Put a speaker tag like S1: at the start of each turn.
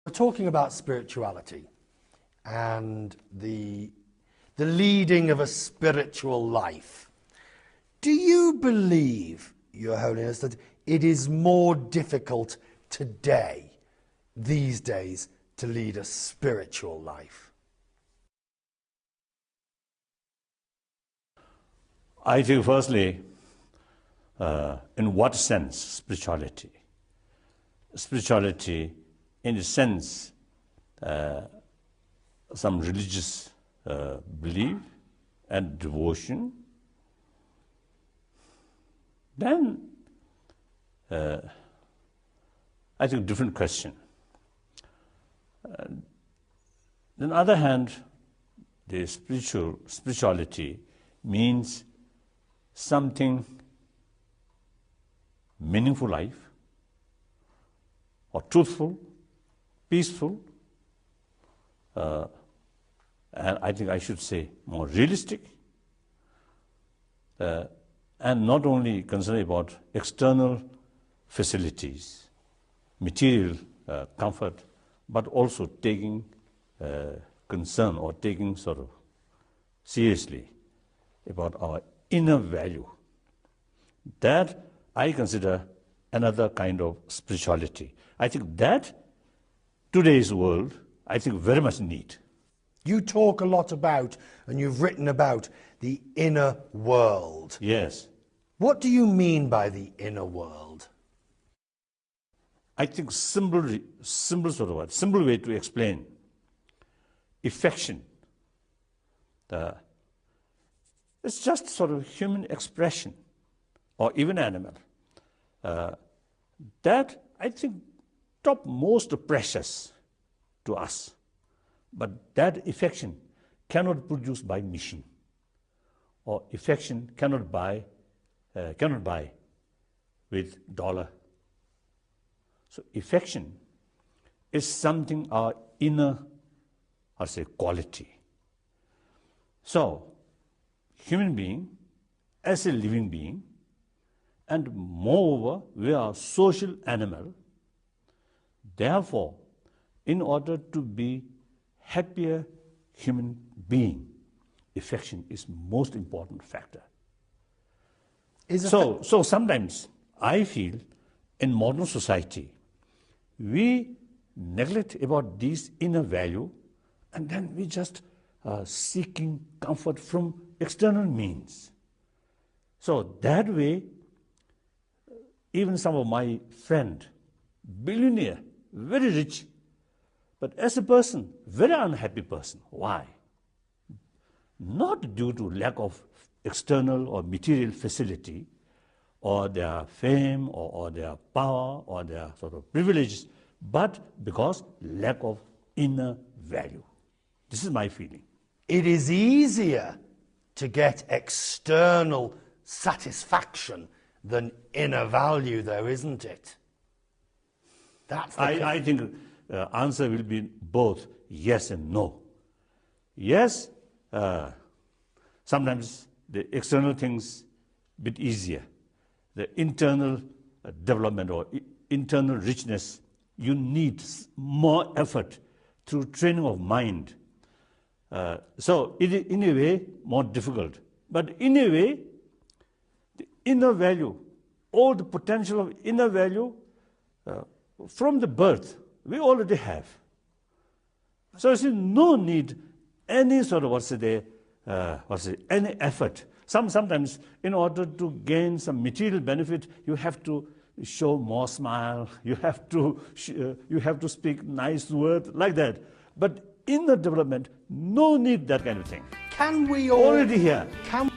S1: We're talking about spirituality and the leading of a spiritual life. Do you believe, Your Holiness, that it is more difficult today, these days, to lead a spiritual life?
S2: I think firstly, in what sense spirituality? Spirituality, in a sense, some religious belief and devotion. Then, I think different question. On the other hand, the spirituality means something meaningful life, or truthful, peaceful, and I think I should say more realistic, and not only concerned about external facilities, material comfort, but also taking concern or taking sort of seriously about our inner value. That I consider another kind of spirituality. I think that today's world, I think very much need.
S1: You talk a lot about, and you've written about, the inner world.
S2: Yes.
S1: What do you mean by the inner world?
S2: I think simple way to explain. Affection. It's just sort of human expression, or even animal. That I think topmost precious to us. But that affection cannot be produced by machine, or affection cannot buy with dollar. So affection is something our inner, I say, quality. So human being, as a living being, and moreover, we are a social animal. Therefore, in order to be happier human being, affection is most important factor. So sometimes I feel in modern society, we neglect about this inner value, and then we just seeking comfort from external means. So that way, even some of my friend, billionaire, very rich, but as a person, very unhappy person. Why? Not due to lack of external or material facility, or their fame, or their power, or their sort of privileges, but because lack of inner value. This is my feeling.
S1: It is easier to get external satisfaction than inner value, though, isn't it? That's
S2: I think the answer will be both yes and no. Yes, sometimes the external things a bit easier. The internal development or internal richness, you need more effort through training of mind. So in a way, more difficult. But in a way, the inner value, all the potential of inner value from the birth, we already have. So you see, no need any sort of, any effort. Sometimes, in order to gain some material benefit, you have to show more smile, you have to speak nice words, like that. But in the development, no need that kind of thing.
S1: Can we all...
S2: Already here.
S1: Can